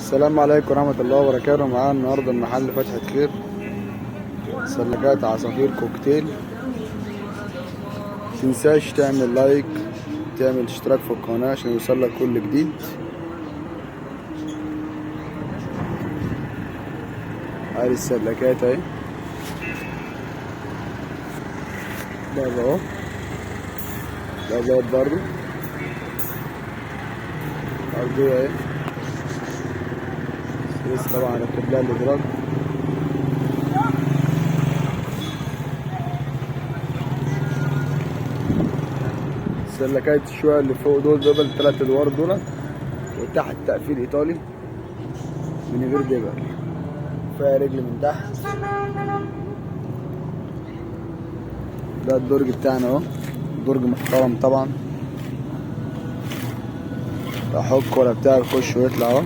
السلام عليكم ورحمة الله وبركاته. معانا النهاردة المحل فتحة خير، سلكات عصافير كوكتيل. متنساش تعمل لايك، تعمل اشتراك في القناة عشان يوصلك كل جديد. ادي السلكات اهي، ده اهو، ده زود برضه أرضية اهي، لسه طبعا ركب لها الإدراج. السلكات الشوية اللي فوق دول دبل، التلات ادوار دول، وتحت تقفيل ايطالي من غير دبل، فيها رجل من تحت. ده الدرج بتاعنا اهو، درج محترم طبعا، لا حك ولا بتاع، يخش ويطلع اهو.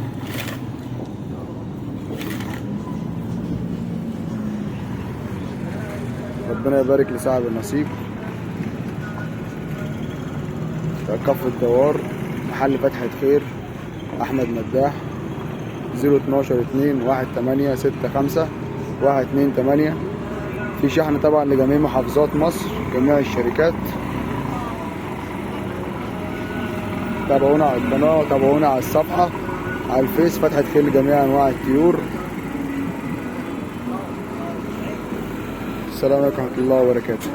ربنا يبارك لصاحب النصيب. كفر الدوار، محل فتحة خير، احمد مداح، 012-2-1-8-6-5-1-2-8. في شحن طبعا لجميع محافظات مصر، جميع الشركات. تابعونا على القناة، تابعونا على الصفحة على الفيس، فتحة خير لجميع انواع الطيور. السلام عليكم ورحمة الله وبركاته.